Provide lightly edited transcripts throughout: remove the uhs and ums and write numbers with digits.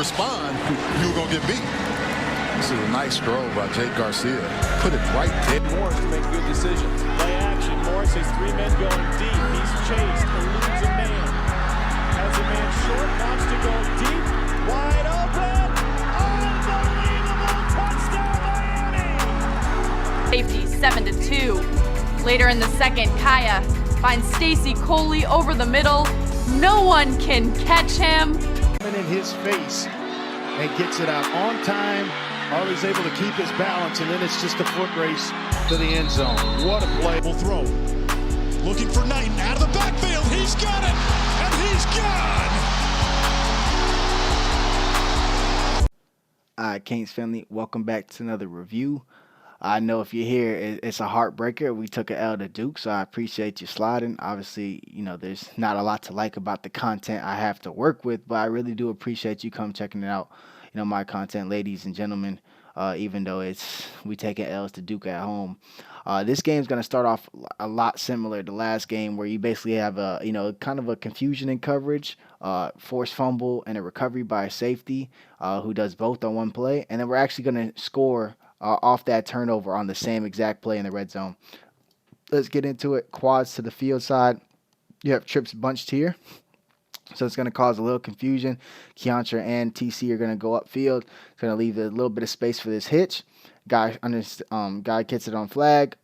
respond, you were going to get beat. This is a nice throw by Jake Garcia. Put it right there. Morris to make good decisions. Play action. Morris has 3 men going deep. He's chased, eludes a man. Has a man short, wants to go deep. Wide open. Unbelievable touchdown, Safety 7-2. Later in the second, Kaya finds Stacy Coley over the middle. No one can catch him. In his face and gets it out on time. Always able to keep his balance, and then it's just a foot race to the end zone. What a play. Will throw. Looking for Knighton out of the backfield. He's got it, and he's gone. All right, Canes family, welcome back to another review. I know if you're here, it's a heartbreaker. We took an L to Duke, so I appreciate you sliding. Obviously, you know, there's not a lot to like about the content I have to work with, but I really do appreciate you come checking it out. You know, my content, ladies and gentlemen, even though we taking L's to Duke at home. This game's going to start off a lot similar to last game, where you basically have a, you know, kind of a confusion in coverage, forced fumble, and a recovery by a safety who does both on one play. And then we're actually going to score off that turnover on the same exact play in the red zone. Let's get into it. Quads to the field side. You have trips bunched here. So it's going to cause a little confusion. Keontra and TC are going to go upfield. It's going to leave a little bit of space for this hitch. Guy gets it on flag.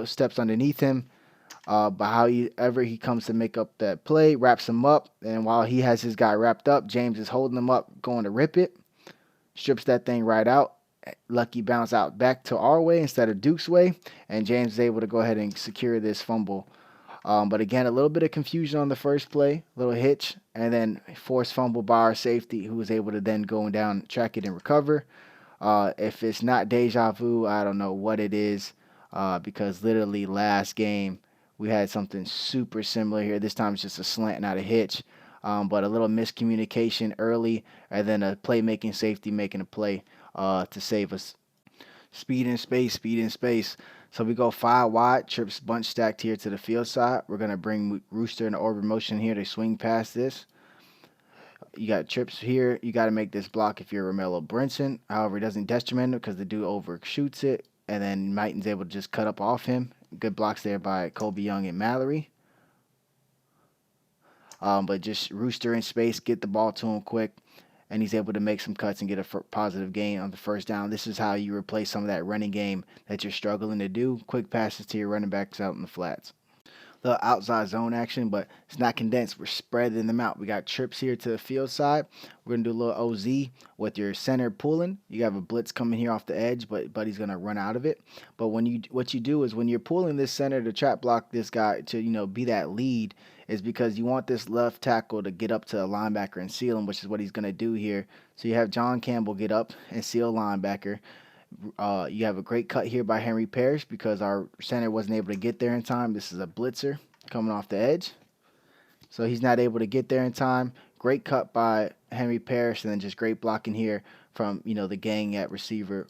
Steps underneath him. But however he comes to make up that play, wraps him up. And while he has his guy wrapped up, James is holding him up, going to rip it. Strips that thing right out. Lucky bounce out back to our way instead of Duke's way. And James is able to go ahead and secure this fumble. But again, a little bit of confusion on the first play, little hitch, and then forced fumble by our safety, who was able to then go down, track it, and recover. If it's not deja vu, I don't know what it is, because literally last game we had something super similar here. This time it's just a slant, not a hitch, but a little miscommunication early, and then a playmaking safety making a play to save us. Speed in space, speed in space. So we go 5 wide, trips bunch stacked here to the field side. We're going to bring Rooster in the orbit motion here to swing past this. You got trips here. You got to make this block if you're Romello Brinson. However, it doesn't detriment him because the dude overshoots it. And then Knighton's able to just cut up off him. Good blocks there by Kobe Young and Mallory. But just Rooster in space, get the ball to him quick. And he's able to make some cuts and get a positive gain on the first down. This is how you replace some of that running game that you're struggling to do. Quick passes to your running backs out in the flats. The outside zone action, but it's not condensed. We're spreading them out. We got trips here to the field side. We're going to do a little OZ with your center pulling. You have a blitz coming here off the edge, but he's going to run out of it. But what you do is when you're pulling this center to trap block this guy to, you know, be that lead, is because you want this left tackle to get up to a linebacker and seal him, which is what he's going to do here. So you have John Campbell get up and seal linebacker. You have a great cut here by Henry Parrish because our center wasn't able to get there in time. This is a blitzer coming off the edge. So he's not able to get there in time. Great cut by Henry Parrish, and then just great blocking here from, you know, the gang at receiver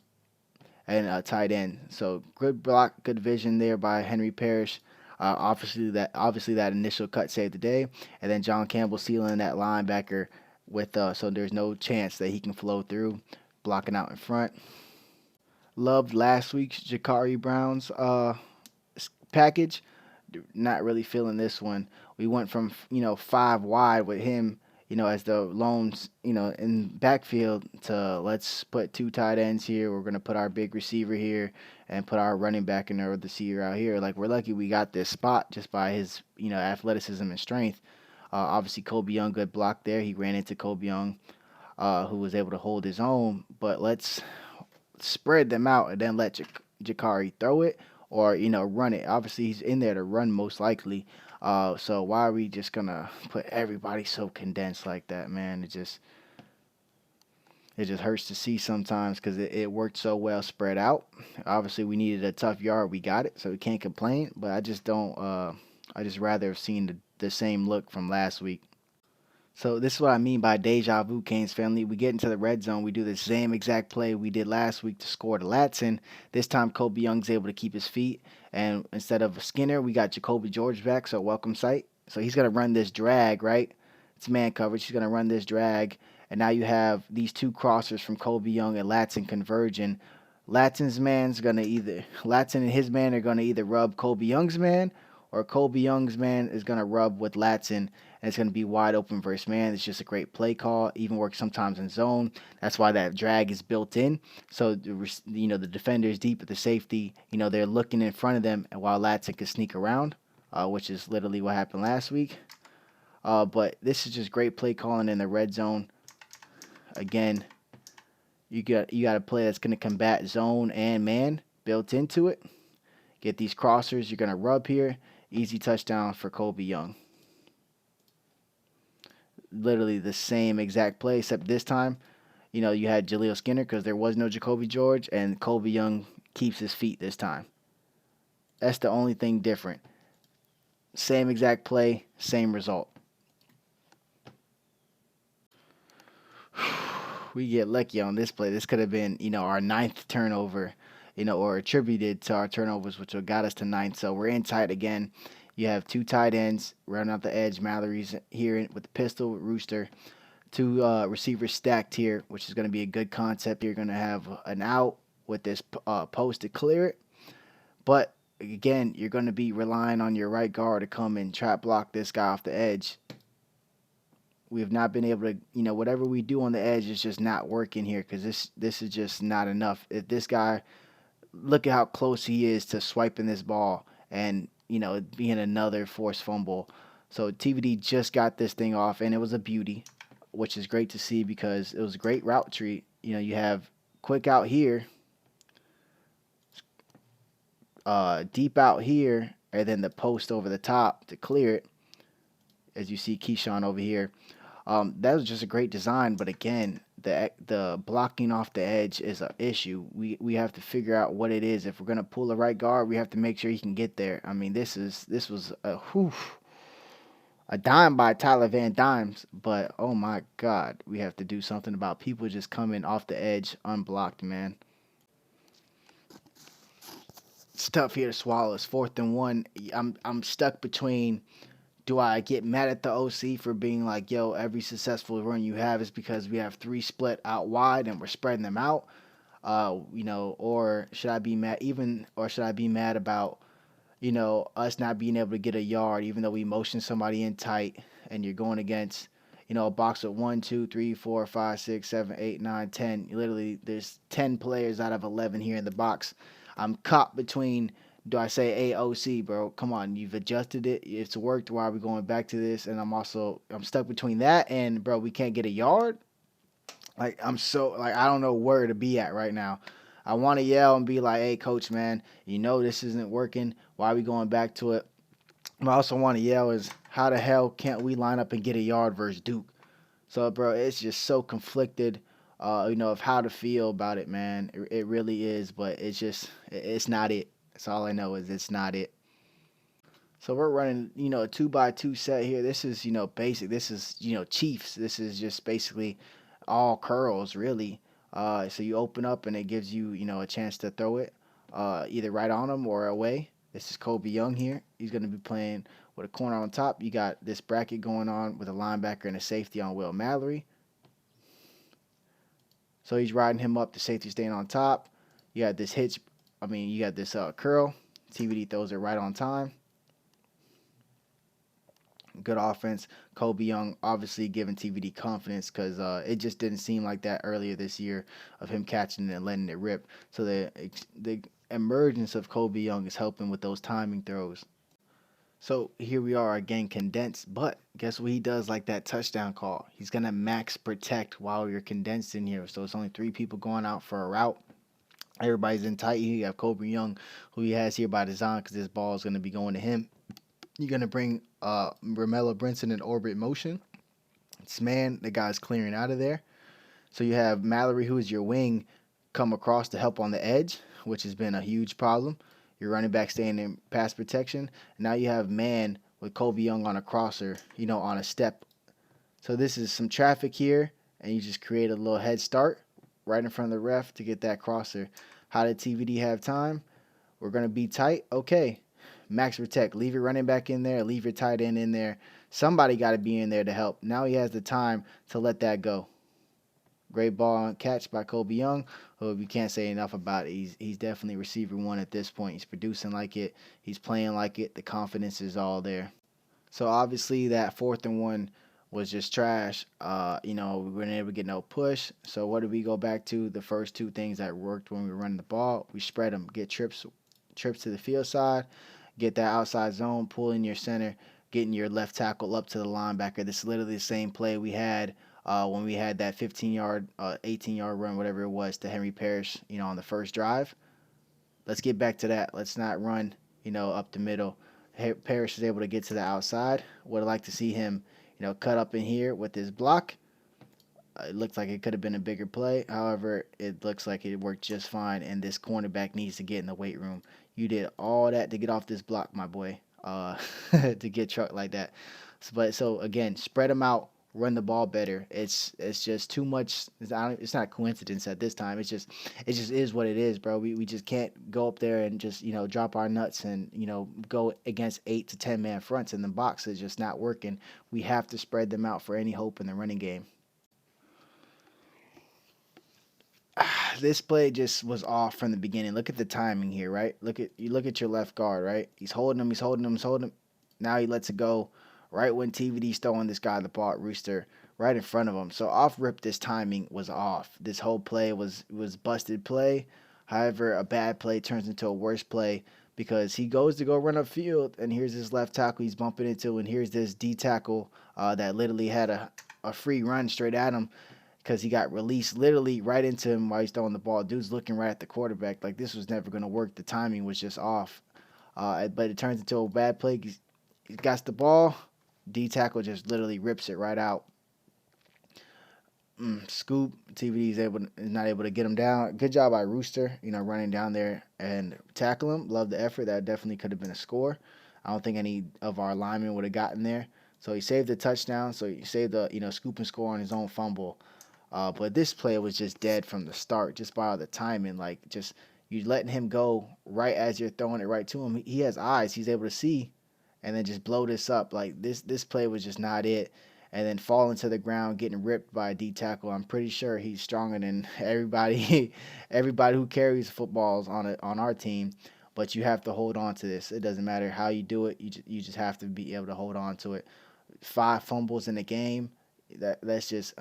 and tight end. So good block, good vision there by Henry Parrish. Obviously that initial cut saved the day, and then John Campbell sealing that linebacker with so there's no chance that he can flow through, blocking out in front. Loved last week's Jakari Brown's package. Not really feeling this one. We went from 5 wide with him, as the lone, in backfield to let's put 2 tight ends here. We're going to put our big receiver here and put our running back and our receiver out here. Like, we're lucky we got this spot just by his, athleticism and strength. Obviously, Kobe Young, good block there. He ran into Kobe Young, who was able to hold his own. But let's spread them out and then let Jakari throw it or, run it. Obviously, he's in there to run most likely. So why are we just going to put everybody so condensed like that, man? It just hurts to see sometimes because it worked so well spread out. Obviously, we needed a tough yard. We got it, so we can't complain. But I just don't I just rather have seen the same look from last week. So this is what I mean by deja vu, Canes family. We get into the red zone. We do the same exact play we did last week to score the Latson. This time, Kobe Young's able to keep his feet. And instead of Skinner, we got Jacoby George back, so welcome sight. So he's going to run this drag, right? It's man coverage. He's going to run this drag. And now you have these two crossers from Kobe Young and Latson converging. Latson and his man are gonna either rub Kobe Young's man, or Kobe Young's man is gonna rub with Latson, and it's gonna be wide open versus man. It's just a great play call. Even works sometimes in zone. That's why that drag is built in. So the defender is deep at the safety. They're looking in front of them, and while Latson can sneak around, which is literally what happened last week. But this is just great play calling in the red zone. Again, you got a play that's going to combat zone and man built into it. Get these crossers. You're going to rub here. Easy touchdown for Kobe Young. Literally the same exact play, except this time, you had Jaleel Skinner because there was no Jacoby George, and Kobe Young keeps his feet this time. That's the only thing different. Same exact play, same result. We get lucky on this play. This could have been, our 9th turnover, or attributed to our turnovers, which would got us to 9. So we're in tight again. You have 2 tight ends rounding out the edge. Mallory's here with the pistol with Rooster. 2 receivers stacked here, which is going to be a good concept. You're going to have an out with this post to clear it. But again, you're going to be relying on your right guard to come and trap block this guy off the edge. We have not been able to, whatever we do on the edge is just not working here, because this is just not enough. If this guy, look at how close he is to swiping this ball and, it being another forced fumble. So TVD just got this thing off, and it was a beauty, which is great to see because it was a great route tree. You have quick out here, deep out here, and then the post over the top to clear it, as you see Keyshawn over here. That was just a great design, but again, the blocking off the edge is an issue. We have to figure out what it is. If we're gonna pull the right guard, we have to make sure he can get there. I mean, this was a dime by Tyler Van Dimes, but oh my God, we have to do something about people just coming off the edge unblocked, man. It's tough here to swallow. It's 4th and 1. I'm stuck between. Do I get mad at the OC for being like, yo, every successful run you have is because we have 3 split out wide and we're spreading them out? Or should I be mad about, us not being able to get a yard, even though we motion somebody in tight and you're going against, a box of 1, 2, 3, 4, 5, 6, 7, 8, 9, 10. Literally, there's 10 players out of 11 here in the box. I'm caught between. Do I say, hey, OC, bro, come on, you've adjusted it. It's worked. Why are we going back to this? And I'm stuck between that and, bro, we can't get a yard. I don't know where to be at right now. I want to yell and be like, hey, coach, man, this isn't working. Why are we going back to it? But I also want to yell is, how the hell can't we line up and get a yard versus Duke? So, bro, it's just so conflicted, of how to feel about it, man. It really is, but it's not it. That's all I know is it's not it. So we're running, a 2x2 set here. This is, basic. This is, Chiefs. This is just basically all curls, really. So you open up and it gives you, a chance to throw it either right on them or away. This is Kobe Young here. He's going to be playing with a corner on top. You got this bracket going on with a linebacker and a safety on Will Mallory. So he's riding him up. The safety staying on top. You got this hitch. You got this curl. TVD throws it right on time. Good offense. Kobe Young obviously giving TVD confidence because it just didn't seem like that earlier this year of him catching it and letting it rip. So the emergence of Kobe Young is helping with those timing throws. So here we are again condensed, but guess what he does like that touchdown call? He's going to max protect while you're condensed in here. So it's only 3 people going out for a route. Everybody's in tight. You have Kobe Young, who he has here by design because this ball is going to be going to him. You're going to bring Romello Brinson in orbit motion. It's man, the guy's clearing out of there. So you have Mallory, who is your wing, come across to help on the edge, which has been a huge problem. Your running back staying in pass protection. And now you have man with Kobe Young on a crosser, on a step. So this is some traffic here, and you just create a little head start right in front of the ref to get that crosser. How did TVD have time? We're going to be tight. Okay. Max protect. Leave your running back in there. Leave your tight end in there. Somebody got to be in there to help. Now he has the time to let that go. Great ball and catch by Kobe Young, who you can't say enough about it. He's definitely receiver one at this point. He's producing like it. He's playing like it. The confidence is all there. So obviously that 4th and 1 was just trash. We weren't able to get no push. So what did we go back to? The first two things that worked when we were running the ball. We spread them, get trips to the field side, get that outside zone, pull in your center, getting your left tackle up to the linebacker. This is literally the same play we had when we had that 15-yard, 18-yard run, whatever it was, to Henry Parrish, on the first drive. Let's get back to that. Let's not run, up the middle. Parrish is able to get to the outside. Would like to see him, cut up in here with his block. It looks like it could have been a bigger play. However, it looks like it worked just fine, and this cornerback needs to get in the weight room. You did all that to get off this block, my boy, to get trucked like that. So again, spread them out, run the ball better. It's just too much. It's not a coincidence at this time. It just is what it is, bro. We just can't go up there and just drop our nuts and go against 8 to 10 man fronts in the box. It's just not working. We have to spread them out for any hope in the running game. This play just was off from the beginning. Look at the timing here, right? Look at your left guard, right? He's holding him. Now he lets it go right when TVD's throwing this guy the ball at Rooster right in front of him. So off rip, this timing was off. This whole play was busted play. However, a bad play turns into a worse play because he goes to go run upfield, and here's his left tackle he's bumping into, and here's this D tackle that literally had a free run straight at him, because he got released literally right into him while he's throwing the ball. Dude's looking right at the quarterback. Like, this was never going to work. The timing was just off. But it turns into a bad play. He got the ball. D-tackle just literally rips it right out. Scoop. TVD is not able to get him down. Good job by Rooster, running down there and tackle him. Love the effort. That definitely could have been a score. I don't think any of our linemen would have gotten there. So he saved the touchdown. So he saved the, scoop and score on his own fumble. But this play was just dead from the start, just by the timing. Like, just you letting him go right as you're throwing it right to him. He has eyes. He's able to see, and then just blow this up. Like, this play was just not it. And then falling to the ground, getting ripped by a D tackle. I'm pretty sure he's stronger than everybody who carries footballs on our team. But you have to hold on to this. It doesn't matter how you do it. You just have to be able to hold on to it. 5 fumbles in the game. That's just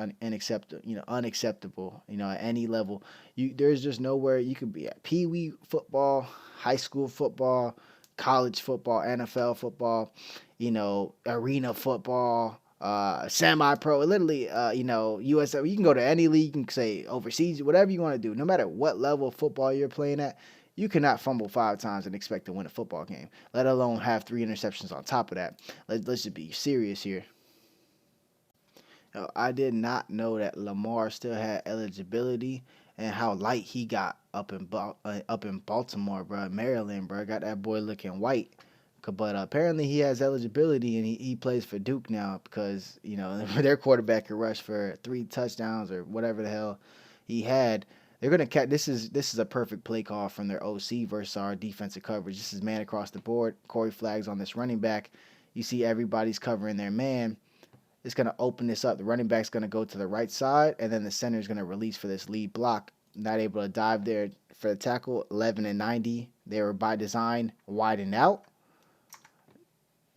unacceptable. At any level, there's just nowhere you could be at. Pee-wee football, high school football, college football, NFL football, arena football, semi-pro. Literally, USA. You can go to any league. You can say overseas, whatever you want to do. No matter what level of football you're playing at, you cannot fumble 5 times and expect to win a football game. Let alone have 3 interceptions on top of that. Let's just be serious here. I did not know that Lamar still had eligibility and how light he got up in Baltimore, bro. Maryland, bro. Got that boy looking white. But apparently he has eligibility, and he plays for Duke now because, their quarterback could rush for 3 touchdowns or whatever the hell he had. They're going to catch. This is a perfect play call from their OC versus our defensive coverage. This is man across the board. Corey Flags on this running back. You see everybody's covering their man. It's going to open this up. The running back's going to go to the right side, and then the center is going to release for this lead block. Not able to dive there for the tackle. 11 and 90. They were by design widened out.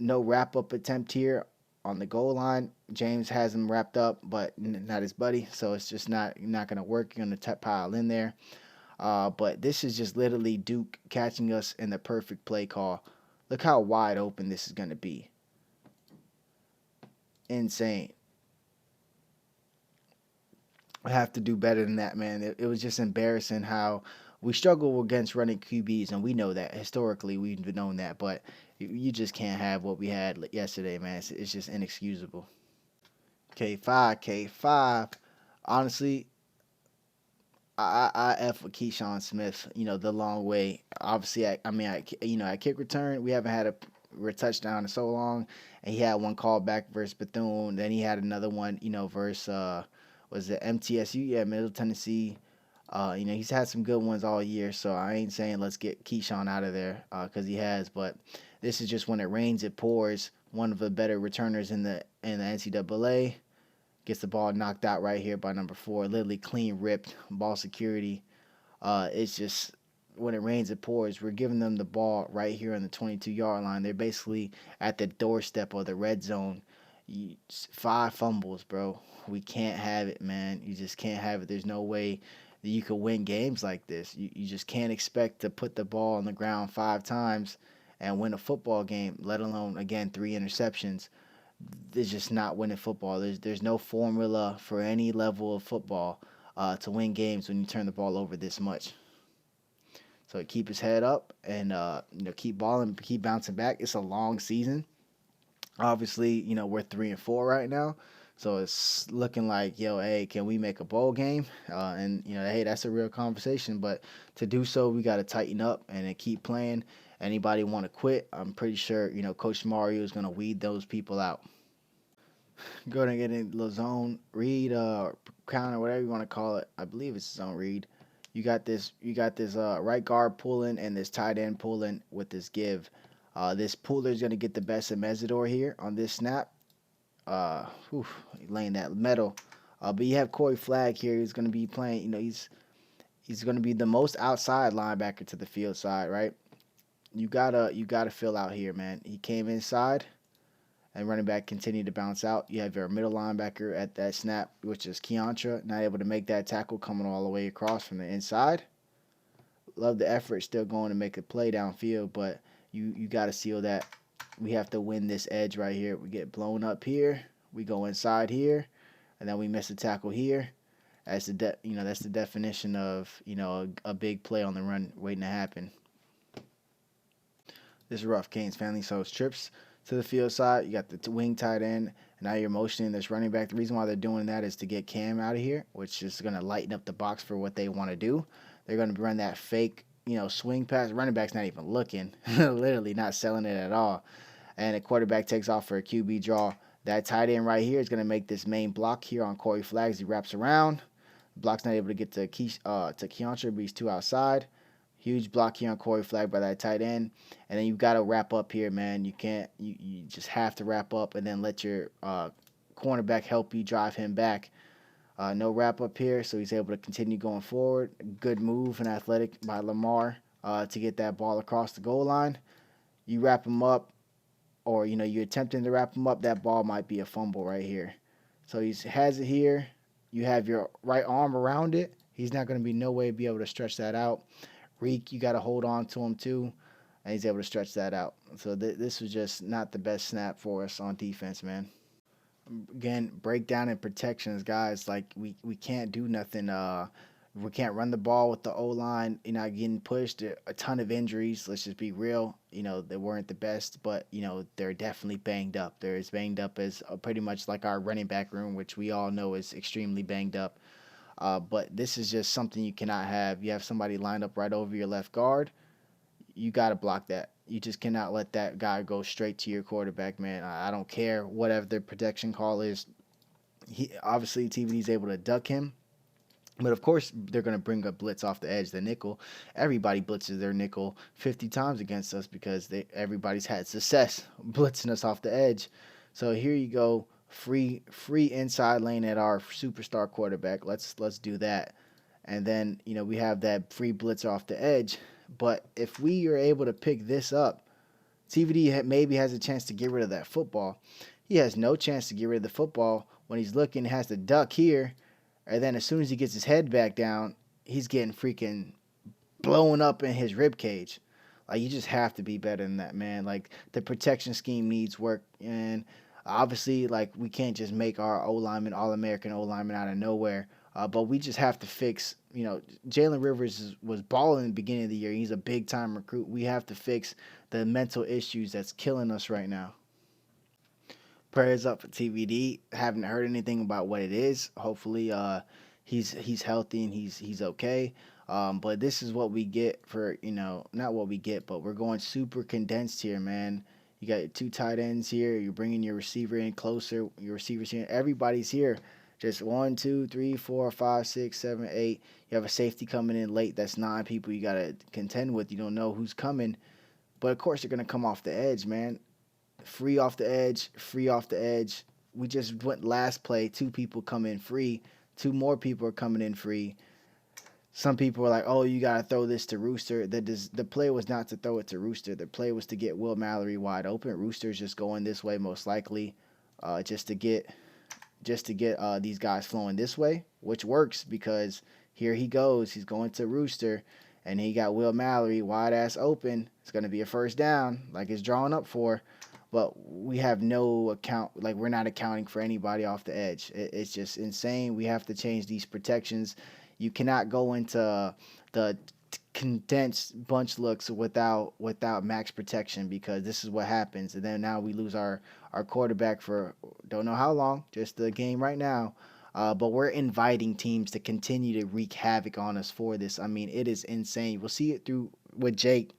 No wrap-up attempt here on the goal line. James has him wrapped up, but not his buddy, so it's just not going to work. You're going to pile in there. But this is just literally Duke catching us in the perfect play call. Look how wide open this is going to be. Insane. I have to do better than that, man. It was just embarrassing how we struggle against running QBs, and we know that. Historically, we've known that, but you just can't have what we had yesterday, man. It's just inexcusable. K5. Honestly, I F with Keyshawn Smith, the long way. Obviously, at kick return, we haven't had a touchdown in so long, and he had one call back versus Bethune. Then he had another one, versus was it MTSU? Yeah, Middle Tennessee. He's had some good ones all year, so I ain't saying let's get Keyshawn out of there because he has, but this is just when it rains, it pours. One of the better returners in the NCAA. Gets the ball knocked out right here by number 4. Literally clean ripped ball security. It's just when it rains, it pours. We're giving them the ball right here on the 22-yard line. They're basically at the doorstep of the red zone. 5 fumbles, bro. We can't have it, man. You just can't have it. There's no way that you could win games like this. You just can't expect to put the ball on the ground 5 times and win a football game, let alone, again, 3 interceptions. It's just not winning football. There's no formula for any level of football to win games when you turn the ball over this much. So keep his head up and keep balling, keep bouncing back. It's a long season. Obviously, we're 3-4 right now, so it's looking like, hey, can we make a bowl game? And hey, that's a real conversation. But to do so, we got to tighten up and then keep playing. Anybody want to quit? I'm pretty sure Coach Mario is going to weed those people out. Go ahead and get in the zone read, counter, whatever you want to call it. I believe it's zone read. You got this right guard pulling and this tight end pulling with this give. This puller is going to get the best of Mesidor here on this snap. Laying that metal. But you have Corey Flagg here. He's going to be playing, he's going to be the most outside linebacker to the field side, right? You gotta fill out here, man. He came inside, and running back continued to bounce out. You have your middle linebacker at that snap, which is Keontra, not able to make that tackle, coming all the way across from the inside. Love the effort, still going to make a play downfield, but you got to seal that. We have to win this edge right here. We get blown up here. We go inside here, and then we miss a tackle here. That's the definition of a big play on the run waiting to happen. This is rough, Canes family. So it's trips to the field side. You got the wing tight end, and now you're motioning this running back. The reason why they're doing that is to get Cam out of here, which is going to lighten up the box for what they want to do. They're going to run that fake, swing pass. Running back's not even looking, literally not selling it at all. And the quarterback takes off for a QB draw. That tight end right here is going to make this main block here on Corey Flagg as he wraps around. The block's not able to get to Keontra, but he's 2 outside. Huge block here on Corey Flagg by that tight end. And then you've got to wrap up here, man. You just have to wrap up and then let your cornerback help you drive him back. No wrap up here, so he's able to continue going forward. Good move and athletic by Lamar to get that ball across the goal line. You wrap him up, or you're attempting to wrap him up, that ball might be a fumble right here. So he has it here. You have your right arm around it. He's not going to be no way to be able to stretch that out. Reek, you got to hold on to him too, and he's able to stretch that out. So this was just not the best snap for us on defense, man. Again, breakdown and protections, guys. Like we can't do nothing. We can't run the ball with the O-line. Getting pushed. A ton of injuries. Let's just be real. They weren't the best, but they're definitely banged up. They're as banged up as pretty much like our running back room, which we all know is extremely banged up. But this is just something you cannot have. You have somebody lined up right over your left guard. You got to block that. You just cannot let that guy go straight to your quarterback, man. I don't care whatever the protection call is. Obviously, TVD's able to duck him. But, of course, they're going to bring a blitz off the edge, the nickel. Everybody blitzes their nickel 50 times against us because everybody's had success blitzing us off the edge. So here you go. Free inside lane at our superstar quarterback. Let's do that. And then, we have that free blitz off the edge. But if we are able to pick this up, TVD maybe has a chance to get rid of that football. He has no chance to get rid of the football when he's looking, has to duck here. And then as soon as he gets his head back down, he's getting freaking blown up in his rib cage. Like, you just have to be better than that, man. Like, the protection scheme needs work. And obviously, like, we can't just make our O-lineman, All-American O-lineman out of nowhere. But we just have to fix, Jalen Rivers was balling in the beginning of the year. He's a big-time recruit. We have to fix the mental issues that's killing us right now. Prayers up for TVD. Haven't heard anything about what it is. Hopefully he's healthy and he's okay. But this is what we get for, not what we get, but we're going super condensed here, man. You got your 2 tight ends here. You're bringing your receiver in closer. Your receivers here. Everybody's here. Just 1, 2, 3, 4, 5, 6, 7, 8. You have a safety coming in late. That's 9 people you got to contend with. You don't know who's coming. But, of course, they're going to come off the edge, man. Free off the edge. we just went last play. 2 people come in free. 2 more people are coming in free. Some people were like, oh, you got to throw this to Rooster. The play was not to throw it to Rooster. The play was to get Will Mallory wide open. Rooster's just going this way most likely, just to get these guys flowing this way, which works because here he goes. He's going to Rooster, and he got Will Mallory wide ass open. It's going to be a first down like it's drawn up for, but we have no account. Like, we're not accounting for anybody off the edge. It's just insane. We have to change these protections. You cannot go into the condensed bunch looks without max protection, because this is what happens. And then now we lose our quarterback for don't know how long, just the game right now. But we're inviting teams to continue to wreak havoc on us for this. I mean, it is insane. We'll see it through with Jake,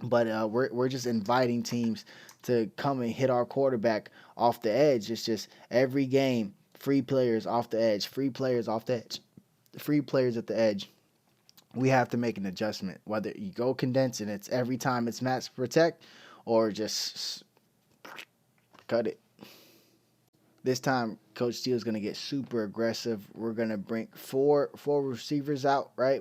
but we're just inviting teams to come and hit our quarterback off the edge. It's just every game, free players off the edge, free players off the edge. Free players at the edge. We have to make an adjustment. Whether you go condense and it's every time it's max protect, or just cut it. This time, Coach Steele is going to get super aggressive. We're going to bring four receivers out, right?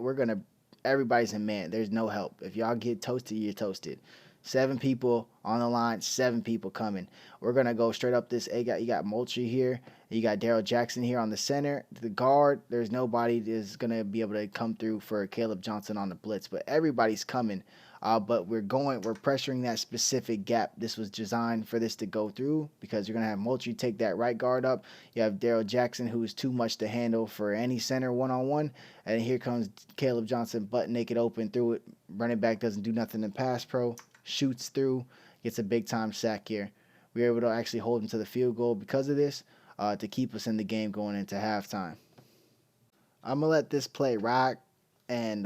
Everybody's in man. There's no help. If y'all get toasted, you're toasted. 7 people on the line, 7 people coming. We're going to go straight up this. You got Moultrie here. You got Daryl Jackson here on the center. The guard, there's nobody that's going to be able to come through for Caleb Johnson on the blitz, but everybody's coming. But we're pressuring that specific gap. This was designed for this to go through, because you're going to have Moultrie take that right guard up. You have Daryl Jackson, who is too much to handle for any center one-on-one. And here comes Caleb Johnson, butt naked open through it. Running back doesn't do nothing in pass pro. Shoots through, gets a big-time sack here. We were able to actually hold him to the field goal because of this, to keep us in the game going into halftime. I'm going to let this play rock, and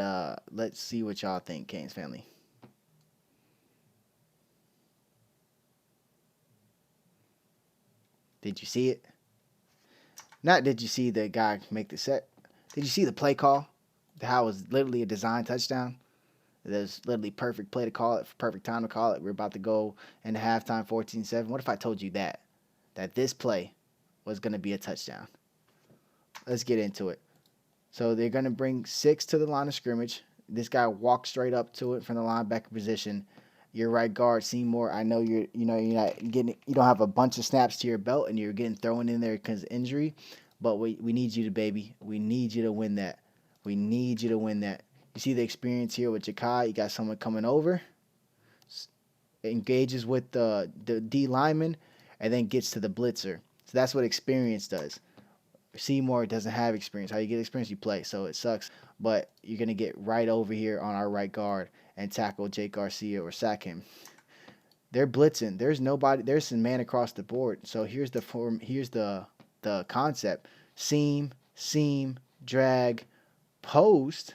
let's see what y'all think, Canes family. Did you see it? Not did you see the guy make the set. Did you see the play call? How it was literally a design touchdown? There's literally perfect play to call it, perfect time to call it. We're about to go into halftime 14-7. What if I told you that this play was going to be a touchdown? Let's get into it. So they're going to bring 6 to the line of scrimmage. This guy walks straight up to it from the linebacker position. Your right guard, Seymour, I know you're not getting, you don't have a bunch of snaps to your belt and you're getting thrown in there because of injury, but we need you to, baby. We need you to win that. We need you to win that. You see the experience here with Jakai. You got someone coming over, engages with the D lineman, and then gets to the blitzer. So that's what experience does. Seymour doesn't have experience. How you get experience, you play. So it sucks. But you're going to get right over here on our right guard and tackle Jake Garcia or sack him. They're blitzing. There's nobody. There's some man across the board. So here's the form. Here's the concept. Seam, drag, post,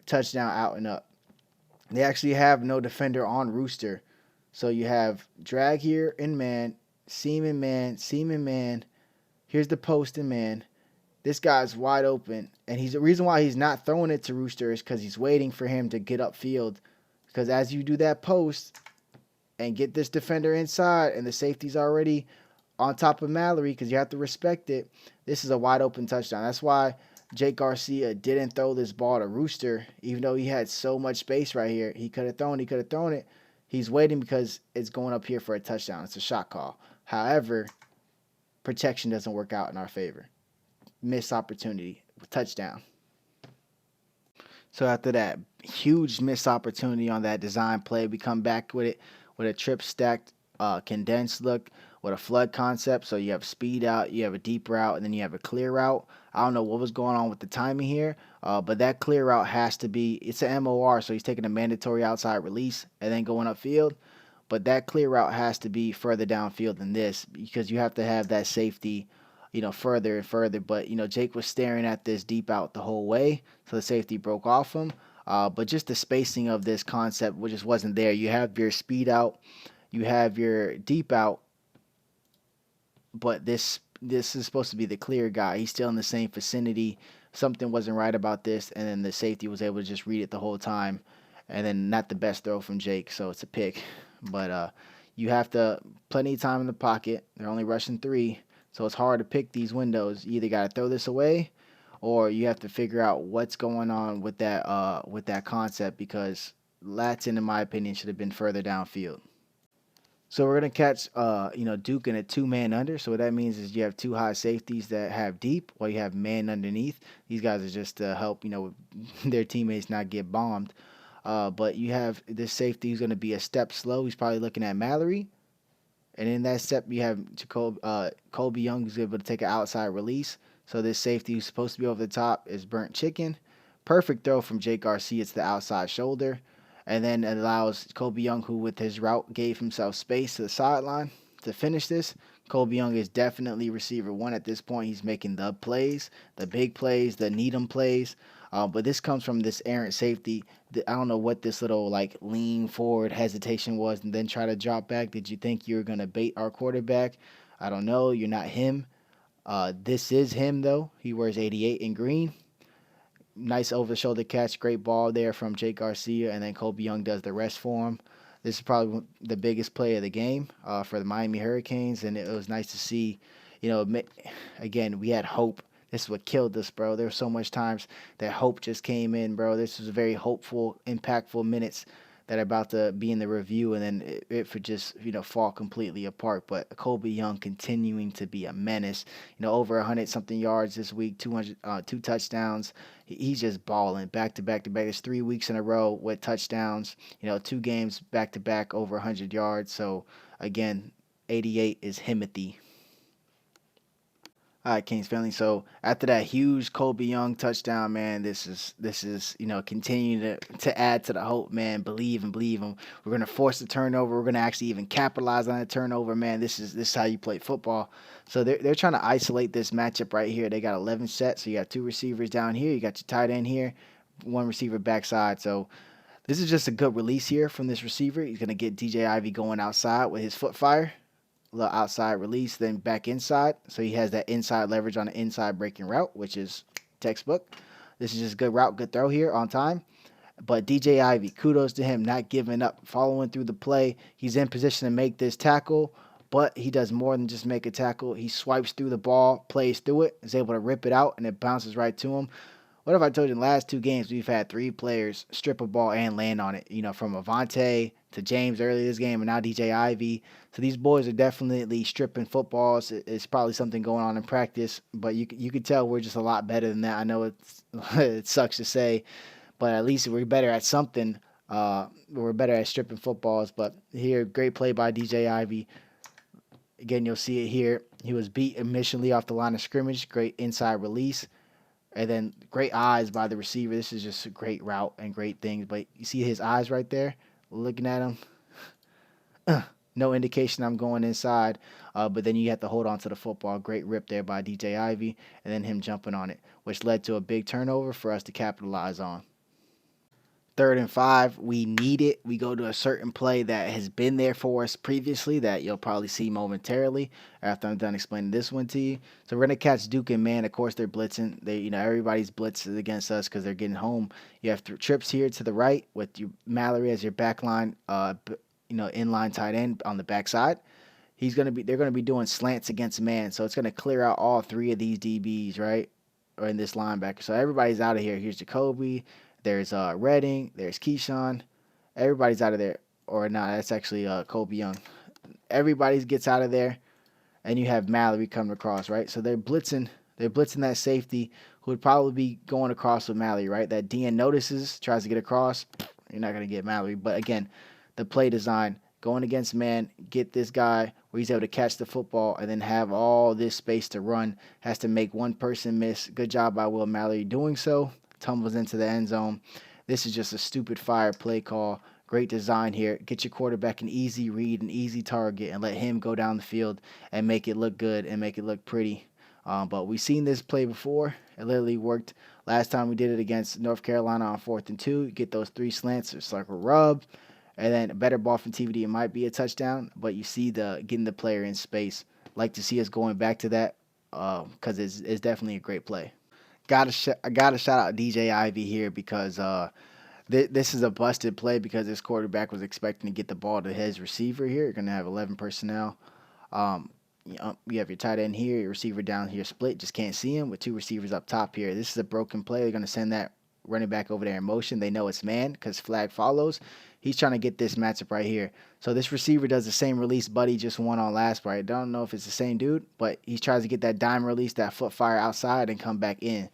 touchdown, out and up. They actually have no defender on Rooster. So you have drag here in man, seam in man. Here's the post in man. This guy's wide open. And the reason why he's not throwing it to Rooster is because he's waiting for him to get upfield. Because as you do that post and get this defender inside and the safety's already on top of Mallory, because you have to respect it, this is a wide open touchdown. That's why Jake Garcia didn't throw this ball to Rooster, even though he had so much space right here. He could have thrown it. He's waiting because it's going up here for a touchdown. It's a shot call. However, protection doesn't work out in our favor. Missed opportunity. Touchdown. So after that huge missed opportunity on that design play, we come back with it with a trip stacked condensed look with a flood concept. So you have speed out, you have a deep route, and then you have a clear route. I don't know what was going on with the timing here, but that clear route has to be, it's an MOR, so he's taking a mandatory outside release and then going upfield. But that clear route has to be further downfield than this, because you have to have that safety, further and further. But, Jake was staring at this deep out the whole way, so the safety broke off him. But just the spacing of this concept just wasn't there. You have your speed out, you have your deep out, but this is supposed to be the clear guy. He's still in the same vicinity. Something wasn't right about this, and then the safety was able to just read it the whole time. And then not the best throw from Jake, so it's a pick. But you have to plenty of time in the pocket. They're only rushing 3, so it's hard to pick these windows. You either got to throw this away, or you have to figure out what's going on with that concept, because Latson, in my opinion, should have been further downfield. So we're gonna catch Duke in a 2-man under. So what that means is you have 2 high safeties that have deep, while you have man underneath. These guys are just to help their teammates not get bombed. But you have this safety who's gonna be a step slow. He's probably looking at Mallory. And in that step, you have Colby Young, who's able to take an outside release. So this safety who's supposed to be over the top is burnt chicken. Perfect throw from Jake Garcia to the outside shoulder. And then it allows Colby Young, who with his route gave himself space to the sideline, to finish this. Colby Young is definitely receiver 1 at this point. He's making the plays, the big plays, the need 'em plays. But this comes from this errant safety. I don't know what this little lean forward hesitation was and then try to drop back. Did you think you were going to bait our quarterback? I don't know. You're not him. This is him, though. He wears 88 in green. Nice over-the-shoulder catch. Great ball there from Jake Garcia, and then Colby Young does the rest for him. This is probably the biggest play of the game for the Miami Hurricanes, and it was nice to see. Again, we had hope. This is what killed us, bro. There were so much times that hope just came in, bro. This was a very hopeful, impactful minutes that are about to be in the review, and then it would just fall completely apart. But Colby Young continuing to be a menace. Over 100-something yards this week, 2 touchdowns. He's just balling back to back to back. It's 3 weeks in a row with touchdowns. 2 games back to back over 100 yards. So again, 88 is Himothy. All right, Kings family. So after that huge Colby Young touchdown, man, this is continuing to add to the hope, man. Believe. We're gonna force the turnover. We're gonna actually even capitalize on the turnover, man. This is how you play football. So they're trying to isolate this matchup right here. They got 11 sets. So you got 2 receivers down here. You got your tight end here, 1 receiver backside. So this is just a good release here from this receiver. He's gonna get DJ Ivey going outside with his foot fire. Little outside release, then back inside. So he has that inside leverage on the inside breaking route, which is textbook. This is just good route, good throw here on time. But DJ Ivey, kudos to him, not giving up, following through the play. He's in position to make this tackle, but he does more than just make a tackle. He swipes through the ball, plays through it, is able to rip it out, and it bounces right to him. What if I told you in the last 2 games we've had 3 players strip a ball and land on it? From Avante to James earlier this game, and now DJ Ivey. So these boys are definitely stripping footballs. It's probably something going on in practice, but you could tell we're just a lot better than that. I know it sucks to say, but at least we're better at something. We're better at stripping footballs. But here, great play by DJ Ivey. Again, you'll see it here. He was beat initially off the line of scrimmage. Great inside release. And then great eyes by the receiver. This is just a great route and great things. But you see his eyes right there? Looking at him. No indication I'm going inside. But then you have to hold on to the football. Great rip there by DJ Ivey. And then him jumping on it, which led to a big turnover for us to capitalize on. 3rd and 5, we need it. We go to a certain play that has been there for us previously that you'll probably see momentarily after I'm done explaining this one to you. So we're going to catch Duke and man. Of course, they're blitzing. Everybody's blitzing against us because they're getting home. You have trips here to the right with your Mallory as your backline, inline tight end on the backside. They're going to be doing slants against man. So it's going to clear out all 3 of these DBs, right? Or in this linebacker. So everybody's out of here. Here's Jacoby. There's Redding. There's Keyshawn. Everybody's out of there. Or not, that's actually Colby Young. Everybody gets out of there. And you have Mallory coming across, right? So they're blitzing. They're blitzing that safety who would probably be going across with Mallory, right? That DN notices, tries to get across. You're not going to get Mallory. But again, the play design, going against man, get this guy where he's able to catch the football and then have all this space to run. Has to make one person miss. Good job by Will Mallory doing so. Tumbles into the end zone. This is just a stupid fire play call. Great design here. Get your quarterback an easy read, an easy target, and let him go down the field and make it look good and make it look pretty. But we've seen this play before. It literally worked last time we did it against North Carolina on 4th and 2. You get those 3 slants. It's like a rub. And then a better ball from TVD. It might be a touchdown, but you see getting the player in space. Like to see us going back to that because it's definitely a great play. I gotta shout out DJ Ivey here because This is a busted play because this quarterback was expecting to get the ball to his receiver here. You're going to have 11 personnel. You have your tight end here, your receiver down here split. Just can't see him with two receivers up top here. This is a broken play. They're going to send that running back over there in motion. They know it's man because flag follows. He's trying to get this matchup right here. So this receiver does the same release Buddy just won on last play. I don't know if it's the same dude, but he tries to get that dime release, that foot fire outside and come back in.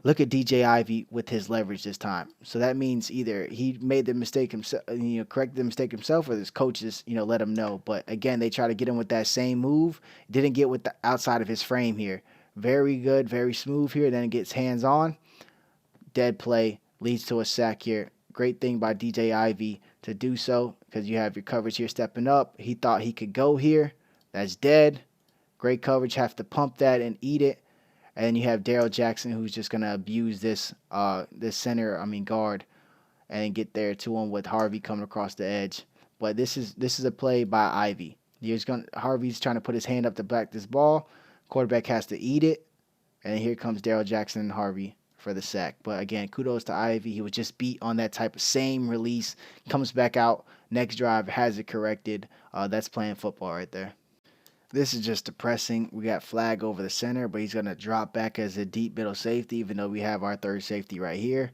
Look at DJ Ivey with his leverage this time. So that means either he made the mistake himself, corrected the mistake himself, or his coaches, let him know. But again, they try to get him with that same move. Didn't get with the outside of his frame here. Very good, very smooth here. Then it gets hands on. Dead play leads to a sack here. Great thing by DJ Ivey to do so because you have your coverage here stepping up. He thought he could go here. That's dead. Great coverage. Have to pump that and eat it. And then you have Darrell Jackson, who's just gonna abuse this guard, and get there to him with Harvey coming across the edge. But this is a play by Ivey. Harvey's trying to put his hand up to back this ball. Quarterback has to eat it, and here comes Darrell Jackson and Harvey for the sack. But again, kudos to Ivey. He was just beat on that type of same release. Comes back out next drive, has it corrected. That's playing football right there. This is just depressing. We got flag over the center, but he's going to drop back as a deep middle safety, even though we have our third safety right here.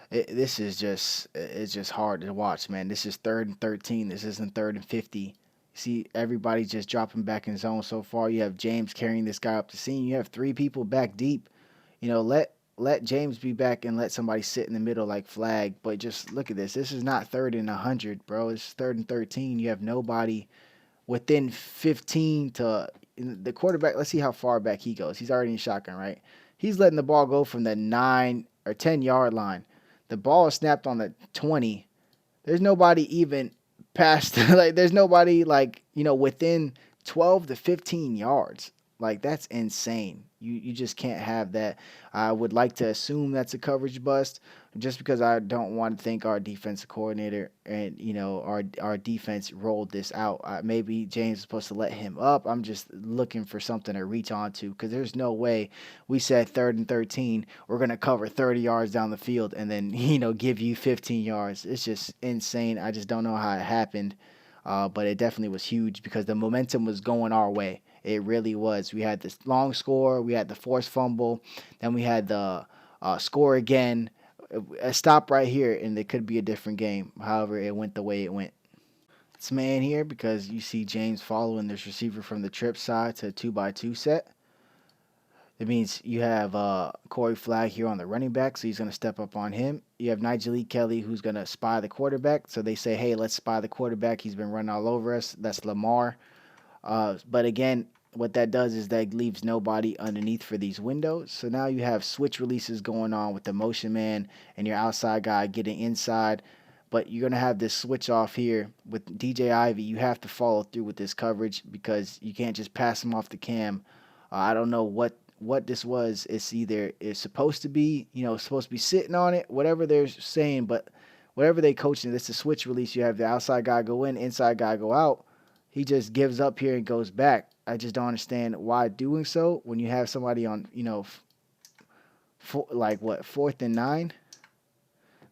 It's just hard to watch, man. This is 3rd and 13. This isn't 3rd and 50. See, everybody's just dropping back in zone so far. You have James carrying this guy up the seam. You have 3 people back deep. Let James be back and let somebody sit in the middle like flag. But just look at this. This is not 3rd and 100, bro. It's 3rd and 13. You have nobody within 15 to the quarterback. Let's see how far back he goes. He's already in shotgun, right? He's letting the ball go from the 9 or 10-yard line. The ball is snapped on the 20. There's nobody even past, there's nobody within 12 to 15 yards. That's insane. You just can't have that. I would like to assume that's a coverage bust just because I don't want to think our defensive coordinator and, our defense rolled this out. Maybe James is supposed to let him up. I'm just looking for something to reach onto because there's no way we said 3rd and 13, we're going to cover 30 yards down the field and then, give you 15 yards. It's just insane. I just don't know how it happened. But it definitely was huge because the momentum was going our way. It really was. We had this long score. We had the forced fumble. Then we had the score again. A stop right here, and it could be a different game. However, it went the way it went. It's man here because you see James following this receiver from the trip side to a 2x2 set. It means you have Corey Flagg here on the running back, so he's going to step up on him. You have Nigel Kelly, who's going to spy the quarterback. So they say, hey, let's spy the quarterback. He's been running all over us. That's Lamar. But again, what that does is that leaves nobody underneath for these windows. So now you have switch releases going on with the motion man and your outside guy getting inside. But you're going to have this switch off here with DJ Ivey. You have to follow through with this coverage because you can't just pass him off the cam. I don't know what this was. It's supposed to be, supposed to be sitting on it, whatever they're saying, but whatever they coaching, it's a switch release. You have the outside guy go in, inside guy go out. He just gives up here and goes back. I just don't understand why doing so when you have somebody on, 4th and 9?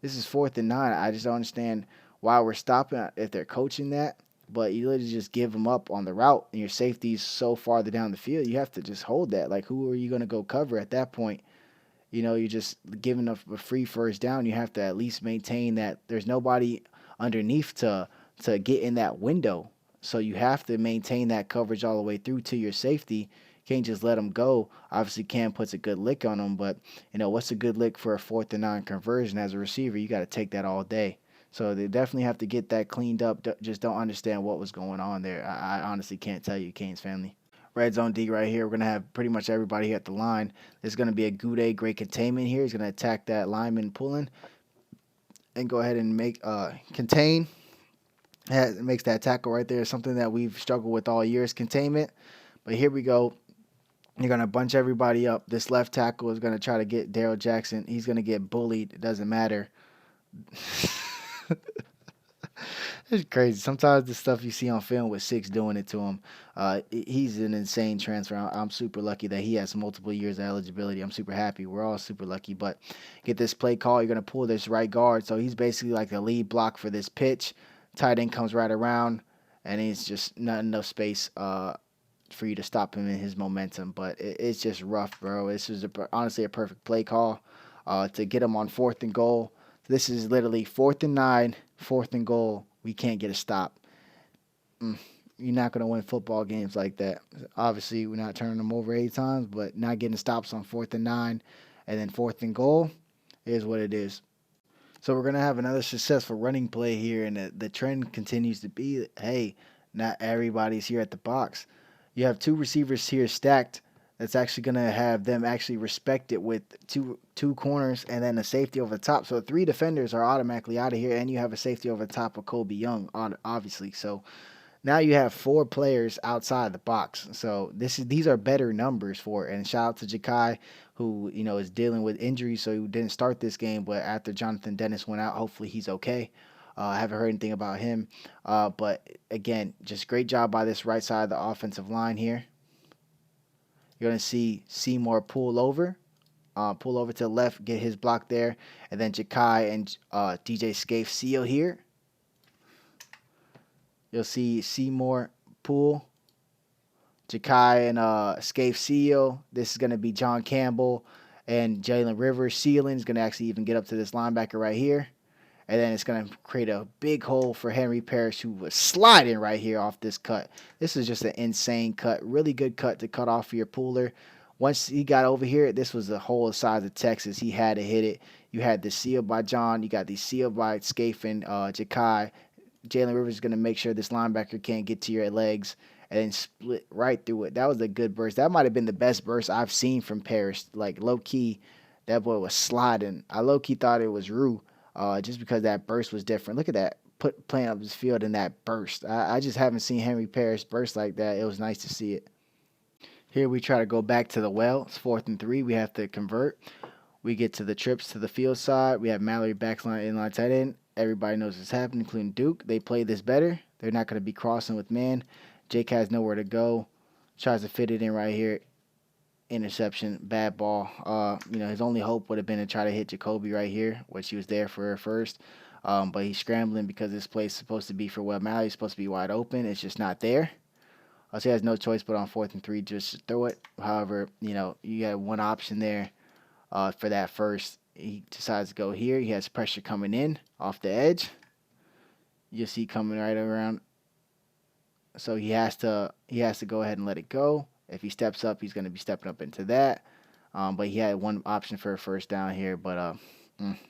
This is 4th and 9. I just don't understand why we're stopping if they're coaching that. But you literally just give them up on the route, and your safety's so farther down the field, you have to just hold that. Who are you going to go cover at that point? You're just giving a free first down. You have to at least maintain that there's nobody underneath to get in that window. So you have to maintain that coverage all the way through to your safety. You can't just let them go. Obviously, Cam puts a good lick on them, but, what's a good lick for a 4th and 9 conversion as a receiver? You got to take that all day. So they definitely have to get that cleaned up. Just don't understand what was going on there. I honestly can't tell you, Canes family. Red zone D right here. We're going to have pretty much everybody here at the line. There's going to be a Goudet, great containment here. He's going to attack that lineman pulling and go ahead and make contain. It makes that tackle right there. Something that we've struggled with all year is containment. But here we go. You're going to bunch everybody up. This left tackle is going to try to get Darrell Jackson. He's going to get bullied. It doesn't matter. It's crazy. Sometimes the stuff you see on film with Six doing it to him, he's an insane transfer. I'm super lucky that he has multiple years of eligibility. I'm super happy. We're all super lucky. But get this play call. You're going to pull this right guard. So he's basically like the lead block for this pitch. Tight end comes right around, and he's just not enough space for you to stop him in his momentum. But it's just rough, bro. This is honestly a perfect play call to get him on 4th and goal. This is literally 4th and 9, 4th and goal. We can't get a stop. You're not going to win football games like that. Obviously, we're not turning them over 8 times, but not getting stops on 4th and 9 and then 4th and goal is what it is. So we're going to have another successful running play here, and the trend continues to be, hey, not everybody's here at the box. You have 2 receivers here stacked. That's actually going to have them actually respect it with two corners and then a safety over the top. So 3 defenders are automatically out of here, and you have a safety over the top of Kobe Young, obviously. So now you have 4 players outside the box. So these are better numbers for it. And shout out to Ja'Kai, who is dealing with injuries, so he didn't start this game. But after Jonathan Dennis went out, hopefully he's okay. I haven't heard anything about him. But again, just great job by this right side of the offensive line here. You're going to see Seymour pull over to the left, get his block there, and then Ja'Kai and DJ Scaife seal here. You'll see Seymour pull, Ja'Kai and Scaife seal. This is going to be John Campbell and Jalen Rivers sealing. Is going to actually even get up to this linebacker right here. And then it's going to create a big hole for Henry Parrish, who was sliding right here off this cut. This is just an insane cut. Really good cut to cut off for your pooler. Once he got over here, this was the hole the size of Texas. He had to hit it. You had the seal by John. You got the seal by Scaife and Ja'Kai. Jalen Rivers is going to make sure this linebacker can't get to your legs and then split right through it. That was a good burst. That might have been the best burst I've seen from Parrish. Like, low-key, that boy was sliding. I low-key thought it was Rue. Just because that burst was different. Look at that, playing up his field in that burst. I just haven't seen Henry Parrish burst like that. It was nice to see it. Here we try to go back to the well. It's 4th and 3. We have to convert. We get to the trips to the field side. We have Mallory backline, inline tight end. Everybody knows what's happening, including Duke. They play this better. They're not going to be crossing with man. Jake has nowhere to go. Tries to fit it in right here. Interception, bad ball. His only hope would have been to try to hit Jacoby right here, which he was there for first. But he's scrambling because this play is supposed to be for Webb Mallory. It's supposed to be wide open. It's just not there. So he has no choice but on 4th and 3 just to throw it. However, you had one option there for that first. He decides to go here. He has pressure coming in off the edge. You see coming right around. So he has to go ahead and let it go. If he steps up, he's going to be stepping up into that. But he had one option for a first down here. But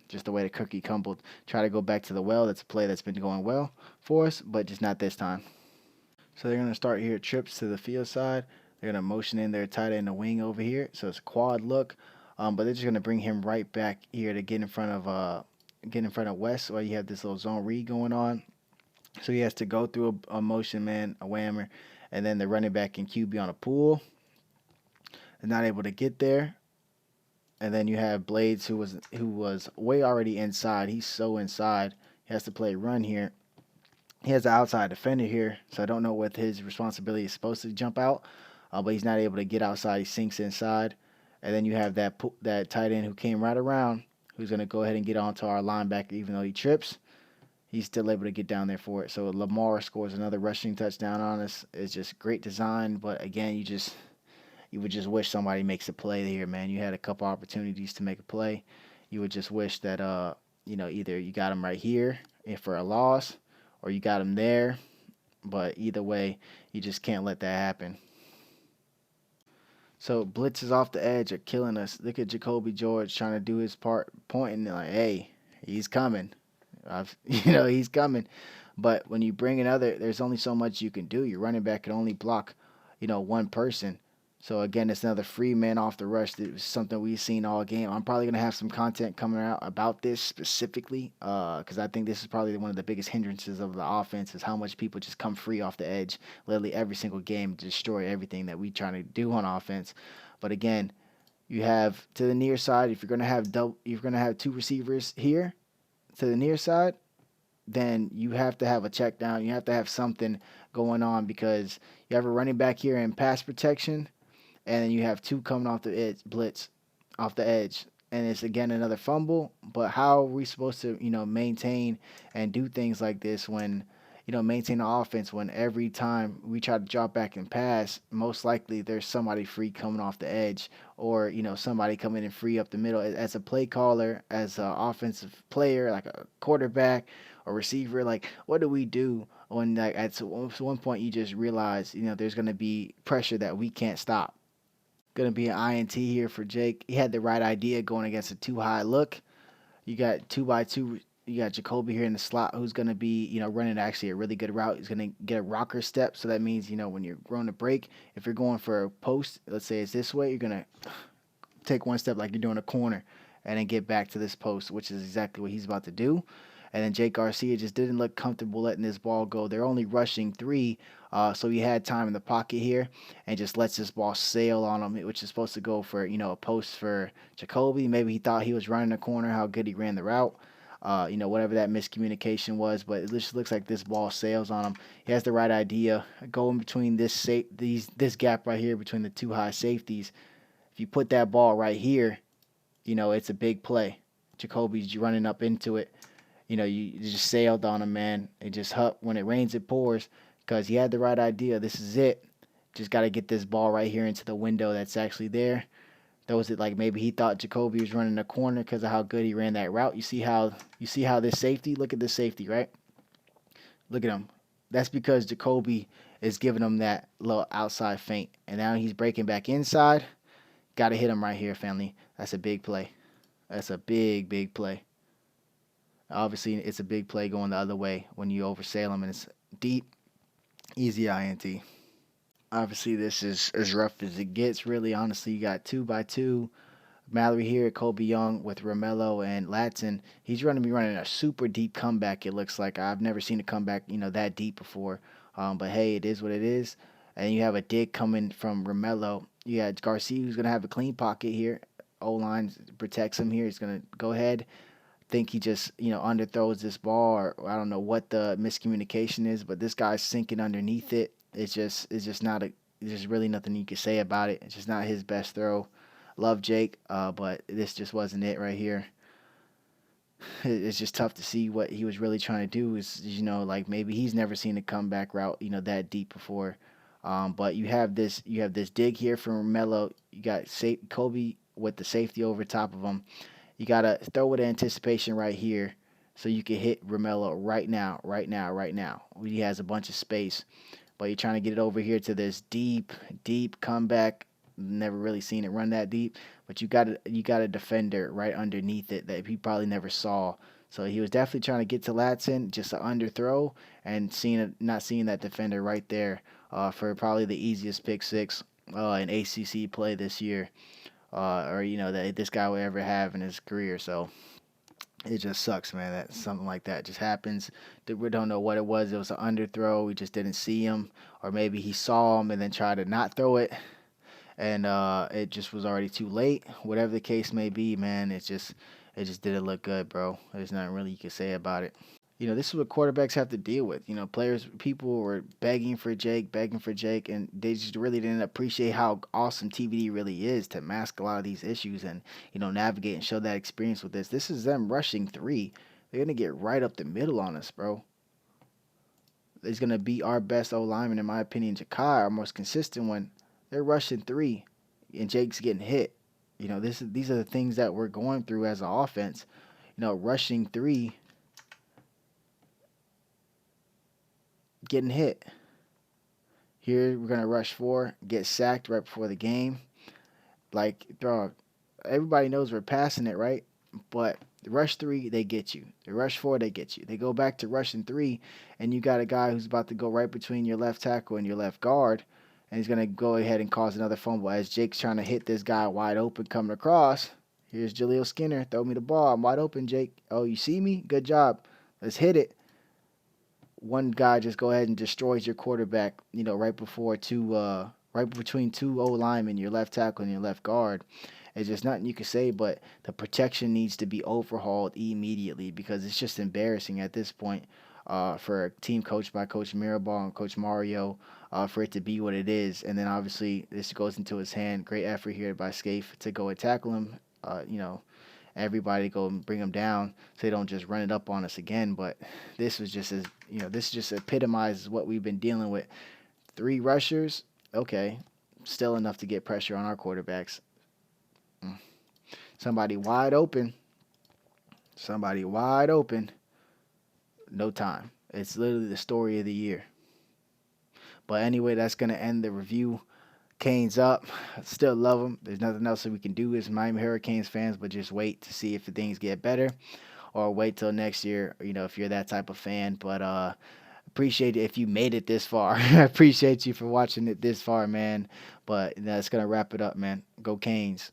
just the way the cookie crumbled. Try to go back to the well. That's a play that's been going well for us, but just not this time. So they're going to start here trips to the field side. They're going to motion in their tight end the wing over here. So it's a quad look. But they're just going to bring him right back here to get in front of West while you have this little zone read going on. So he has to go through a motion man, a whammer, and then the running back and QB on a pull. They're not able to get there. And then you have Blades, who was way already inside. He's so inside. He has to play run here. He has an outside defender here, so I don't know what his responsibility is supposed to jump out. But he's not able to get outside. He sinks inside. And then you have that tight end who came right around, who's going to go ahead and get onto our linebacker even though he trips. He's still able to get down there for it. So Lamar scores another rushing touchdown on us. It's just great design. But, again, you would just wish somebody makes a play here, man. You had a couple opportunities to make a play. You would just wish that, either you got him right here for a loss or you got him there. But either way, you just can't let that happen. So blitzes off the edge are killing us. Look at Jacoby George trying to do his part, pointing like, hey, he's coming. He's coming. But when you bring another, there's only so much you can do. Your running back can only block, one person. So, again, it's another free man off the rush. It was something we've seen all game. I'm probably going to have some content coming out about this specifically because I think this is probably one of the biggest hindrances of the offense is how much people just come free off the edge literally every single game to destroy everything that we trying to do on offense. But, again, you have to the near side, if you're going to have 2 receivers here to the near side, then you have to have a check down. You have to have something going on because you have a running back here in pass protection, and then you have two coming off the edge, blitz off the edge. And it's again another fumble. But how are we supposed to, maintain and do things like this when, maintain the offense when every time we try to drop back and pass, most likely there's somebody free coming off the edge or, somebody coming in free up the middle. As a play caller, as an offensive player, like a quarterback or receiver, like what do we do when like at one point you just realize, there's going to be pressure that we can't stop? Going to be an INT here for Jake. He had the right idea going against a too high look. You got 2x2. You got Jacoby here in the slot who's going to be, running actually a really good route. He's going to get a rocker step. So that means, when you're going to break, if you're going for a post, let's say it's this way, you're going to take one step like you're doing a corner and then get back to this post, which is exactly what he's about to do. And then Jake Garcia just didn't look comfortable letting this ball go. They're only rushing 3, so he had time in the pocket here and just lets this ball sail on him, which is supposed to go for, a post for Jacoby. Maybe he thought he was running a corner, how good he ran the route. Whatever that miscommunication was, but it just looks like this ball sails on him. He has the right idea. Going between this gap right here between the two high safeties. If you put that ball right here, it's a big play. Jacoby's running up into it. You just sailed on him, man. It just when it rains, it pours because he had the right idea. This is it. Just got to get this ball right here into the window that's actually there. That was it. Like maybe he thought Jacoby was running a corner because of how good he ran that route. You see how this safety, look at this safety, right? Look at him. That's because Jacoby is giving him that little outside feint. And now he's breaking back inside. Got to hit him right here, family. That's a big play. That's a big, big play. Obviously, it's a big play going the other way when you oversail him and it's deep. Easy INT. Obviously, this is as rough as it gets, really. Honestly, you got 2x2. Mallory here, Kobe Young with Romello and Latson. He's going to be running a super deep comeback, it looks like. I've never seen a comeback, that deep before. But, hey, it is what it is. And you have a dig coming from Romello. You got Garcia, who's going to have a clean pocket here. O-line protects him here. He's going to go ahead. Think he just, underthrows this ball, or I don't know what the miscommunication is, but this guy's sinking underneath it. It's just really nothing you can say about it. It's just not his best throw. Love Jake, but this just wasn't it right here. It's just tough to see what he was really trying to do. Is like maybe he's never seen a comeback route, that deep before. But you have this dig here from Romello. You got Kobe with the safety over top of him. You got to throw with anticipation right here so you can hit Romello right now. He has a bunch of space. But you're trying to get it over here to this deep comeback. Never really seen it run that deep. But you got a defender right underneath it that he probably never saw. So he was definitely trying to get to Latson, just an underthrow, and not seeing that defender right there for probably the easiest pick six in ACC play this year. Or that this guy will ever have in his career. So it just sucks, man, that something like that just happens. We don't know what it was. It was an underthrow. We just didn't see him, or maybe he saw him and then tried to not throw it, and it just was already too late. Whatever the case may be, man, it just didn't look good, bro. There's nothing really you can say about it. This is what quarterbacks have to deal with. People were begging for Jake, and they just really didn't appreciate how awesome TVD really is to mask a lot of these issues and, navigate and show that experience with this. This is them rushing 3. They're going to get right up the middle on us, bro. It's going to be our best O-lineman, in my opinion, Jakai, our most consistent one. They're rushing 3, and Jake's getting hit. These are the things that we're going through as an offense. Rushing 3. Getting hit. Here we're gonna rush 4, get sacked right before the game. Like, bro, everybody knows we're passing it, right? But the rush 3, they get you. The rush 4, they get you. They go back to rushing 3, and you got a guy who's about to go right between your left tackle and your left guard, and he's gonna go ahead and cause another fumble as Jake's trying to hit this guy wide open coming across. Here's Jaleel Skinner. Throw me the ball. I'm wide open, Jake. Oh, you see me? Good job. Let's hit it. One guy just go ahead and destroys your quarterback, right between two O linemen, your left tackle and your left guard. It's just nothing you can say, but the protection needs to be overhauled immediately because it's just embarrassing at this point for a team coached by Coach Mirabal and Coach Mario for it to be what it is. And then obviously this goes into his hand. Great effort here by Scaife to go and tackle him. Everybody go and bring him down so they don't just run it up on us again. But this was just this just epitomizes what we've been dealing with. 3 rushers, okay, still enough to get pressure on our quarterbacks. Somebody wide open. No time. It's literally the story of the year. But anyway, that's going to end the review. Canes up. Still love them. There's nothing else that we can do as Miami Hurricanes fans, but just wait to see if things get better or wait till next year, if you're that type of fan. But appreciate it if you made it this far. I appreciate you for watching it this far, man. But that's going to wrap it up, man. Go Canes.